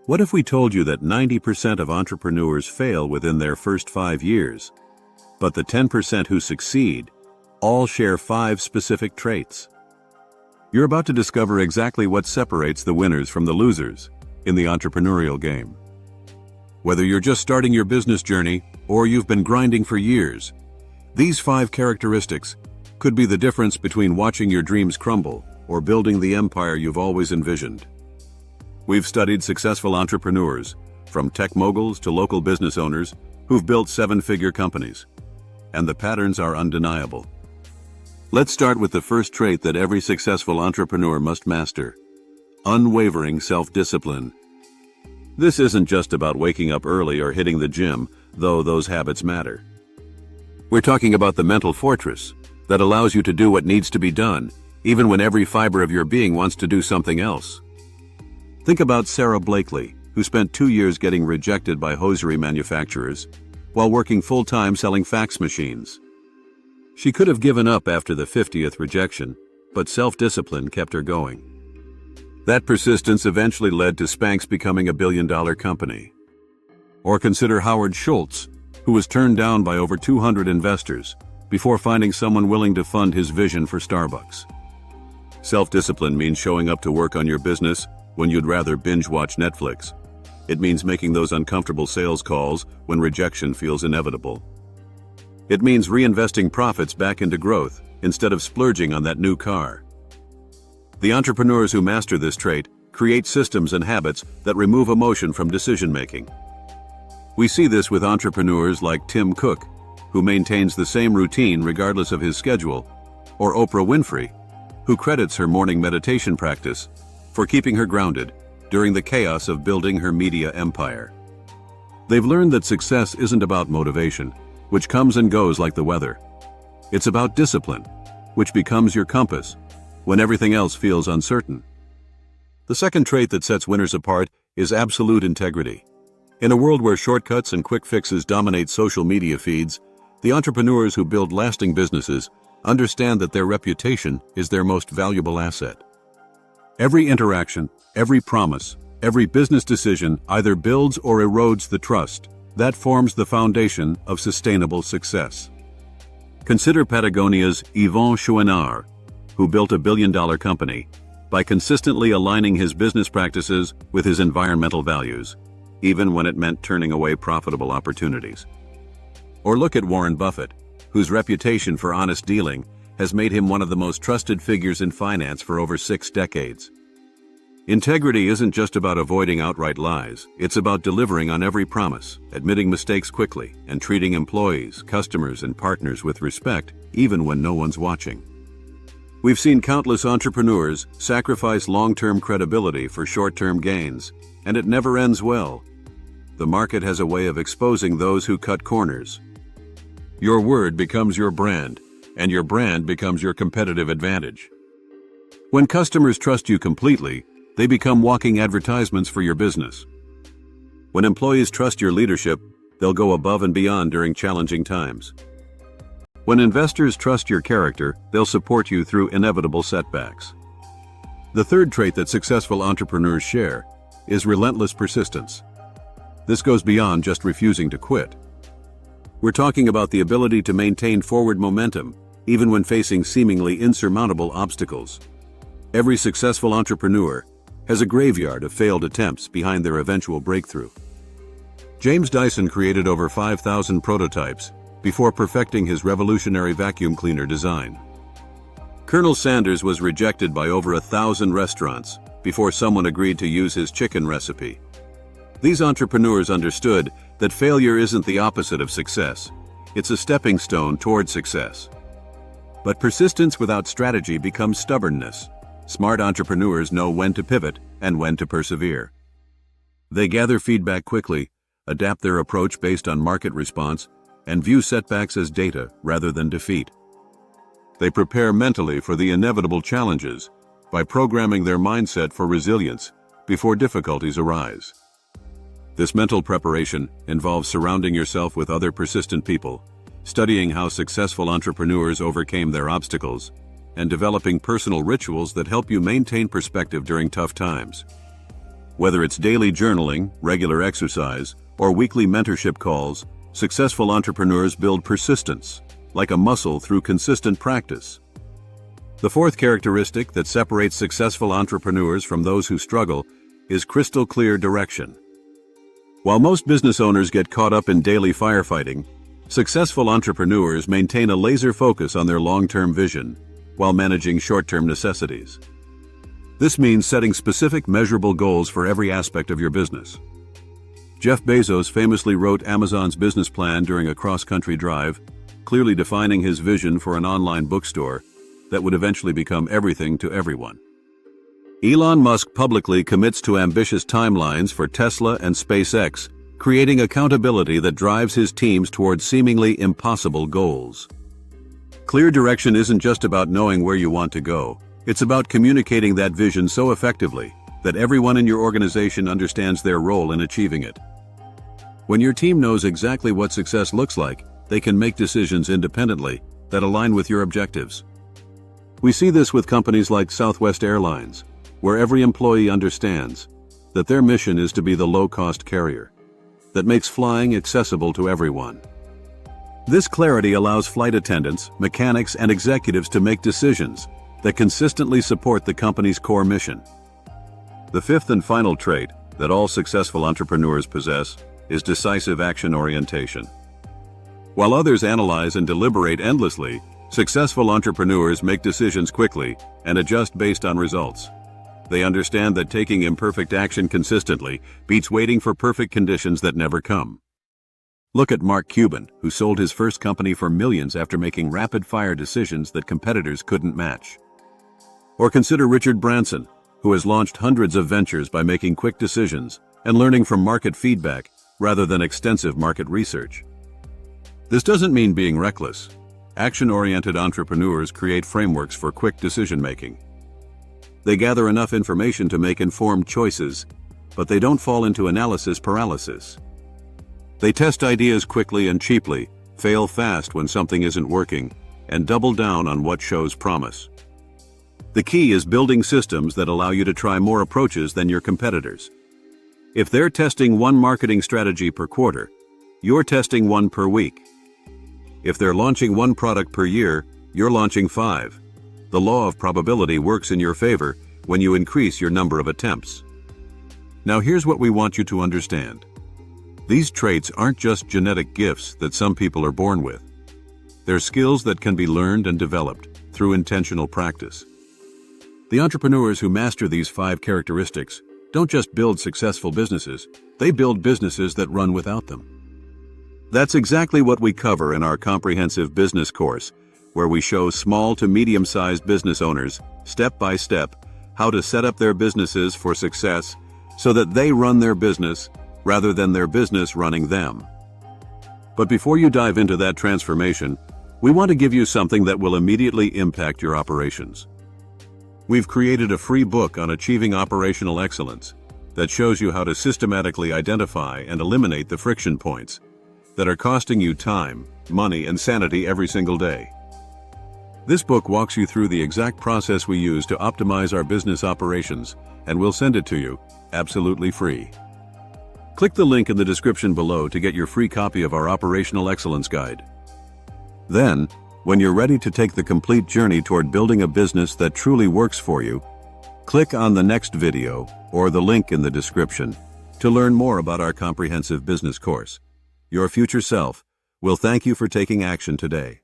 What if we told you that 90% of entrepreneurs fail within their first 5 years, but the 10% who succeed all share 5 specific traits? You're about to discover exactly what separates the winners from the losers in the entrepreneurial game. Whether you're just starting your business journey or you've been grinding for years, these 5 characteristics could be the difference between watching your dreams crumble or building the empire you've always envisioned. We've studied successful entrepreneurs, from tech moguls to local business owners who've built 7-figure companies, and the patterns are undeniable. Let's start with the first trait that every successful entrepreneur must master: unwavering self-discipline. This isn't just about waking up early or hitting the gym, though those habits matter. We're talking about the mental fortress that allows you to do what needs to be done, even when every fiber of your being wants to do something else. Think about Sarah Blakely, who spent 2 years getting rejected by hosiery manufacturers while working full-time selling fax machines. She could have given up after the 50th rejection, but self-discipline kept her going. That persistence eventually led to Spanx becoming a billion-dollar company. Or consider Howard Schultz, who was turned down by over 200 investors before finding someone willing to fund his vision for Starbucks. Self-discipline means showing up to work on your business when you'd rather binge-watch Netflix. It means making those uncomfortable sales calls when rejection feels inevitable. It means reinvesting profits back into growth instead of splurging on that new car. The entrepreneurs who master this trait create systems and habits that remove emotion from decision-making. We see this with entrepreneurs like Tim Cook, who maintains the same routine regardless of his schedule, or Oprah Winfrey, who credits her morning meditation practice for keeping her grounded during the chaos of building her media empire. They've learned that success isn't about motivation, which comes and goes like the weather. It's about discipline, which becomes your compass when everything else feels uncertain. The second trait that sets winners apart is absolute integrity. In a world where shortcuts and quick fixes dominate social media feeds, the entrepreneurs who build lasting businesses understand that their reputation is their most valuable asset. Every interaction, every promise, every business decision either builds or erodes the trust that forms the foundation of sustainable success. Consider Patagonia's Yvon Chouinard, who built a billion-dollar company by consistently aligning his business practices with his environmental values, even when it meant turning away profitable opportunities. Or look at Warren Buffett, whose reputation for honest dealing has made him one of the most trusted figures in finance for over 6 decades. Integrity isn't just about avoiding outright lies, it's about delivering on every promise, admitting mistakes quickly, and treating employees, customers, and partners with respect, even when no one's watching. We've seen countless entrepreneurs sacrifice long-term credibility for short-term gains, and it never ends well. The market has a way of exposing those who cut corners. Your word becomes your brand, and your brand becomes your competitive advantage. When customers trust you completely, they become walking advertisements for your business. When employees trust your leadership, they'll go above and beyond during challenging times. When investors trust your character, they'll support you through inevitable setbacks. The third trait that successful entrepreneurs share is relentless persistence. This goes beyond just refusing to quit. We're talking about the ability to maintain forward momentum, even when facing seemingly insurmountable obstacles. Every successful entrepreneur has a graveyard of failed attempts behind their eventual breakthrough. James Dyson created over 5,000 prototypes before perfecting his revolutionary vacuum cleaner design. Colonel Sanders was rejected by over 1,000 restaurants before someone agreed to use his chicken recipe. These entrepreneurs understood that failure isn't the opposite of success. It's a stepping stone toward success. But persistence without strategy becomes stubbornness. Smart entrepreneurs know when to pivot and when to persevere. They gather feedback quickly, adapt their approach based on market response, and view setbacks as data rather than defeat. They prepare mentally for the inevitable challenges by programming their mindset for resilience before difficulties arise. This mental preparation involves surrounding yourself with other persistent people, studying how successful entrepreneurs overcame their obstacles, and developing personal rituals that help you maintain perspective during tough times. Whether it's daily journaling, regular exercise, or weekly mentorship calls, successful entrepreneurs build persistence, like a muscle through consistent practice. The fourth characteristic that separates successful entrepreneurs from those who struggle is crystal clear direction. While most business owners get caught up in daily firefighting, successful entrepreneurs maintain a laser focus on their long-term vision while managing short-term necessities. This means setting specific, measurable goals for every aspect of your business. Jeff Bezos famously wrote Amazon's business plan during a cross-country drive, clearly defining his vision for an online bookstore that would eventually become everything to everyone. Elon Musk publicly commits to ambitious timelines for Tesla and SpaceX, creating accountability that drives his teams towards seemingly impossible goals. Clear direction isn't just about knowing where you want to go. It's about communicating that vision so effectively that everyone in your organization understands their role in achieving it. When your team knows exactly what success looks like, they can make decisions independently that align with your objectives. We see this with companies like Southwest Airlines, where every employee understands that their mission is to be the low-cost carrier that makes flying accessible to everyone. This clarity allows flight attendants, mechanics, and executives to make decisions that consistently support the company's core mission. The fifth and final trait that all successful entrepreneurs possess is decisive action orientation. While others analyze and deliberate endlessly, successful entrepreneurs make decisions quickly and adjust based on results. They understand that taking imperfect action consistently beats waiting for perfect conditions that never come. Look at Mark Cuban, who sold his first company for millions after making rapid-fire decisions that competitors couldn't match. Or consider Richard Branson, who has launched hundreds of ventures by making quick decisions and learning from market feedback rather than extensive market research. This doesn't mean being reckless. Action-oriented entrepreneurs create frameworks for quick decision-making. They gather enough information to make informed choices, but they don't fall into analysis paralysis. They test ideas quickly and cheaply, fail fast when something isn't working, and double down on what shows promise. The key is building systems that allow you to try more approaches than your competitors. If they're testing one marketing strategy per quarter, you're testing one per week. If they're launching one product per year, you're launching 5. The law of probability works in your favor when you increase your number of attempts. Now here's what we want you to understand. These traits aren't just genetic gifts that some people are born with. They're skills that can be learned and developed through intentional practice. The entrepreneurs who master these 5 characteristics don't just build successful businesses, they build businesses that run without them. That's exactly what we cover in our comprehensive business course, where we show small to medium-sized business owners, step by step, how to set up their businesses for success so that they run their business rather than their business running them. But before you dive into that transformation, we want to give you something that will immediately impact your operations. We've created a free book on achieving operational excellence that shows you how to systematically identify and eliminate the friction points that are costing you time, money, and sanity every single day. This book walks you through the exact process we use to optimize our business operations, and we'll send it to you absolutely free. Click the link in the description below to get your free copy of our Operational Excellence Guide. Then, when you're ready to take the complete journey toward building a business that truly works for you, click on the next video or the link in the description to learn more about our comprehensive business course. Your future self will thank you for taking action today.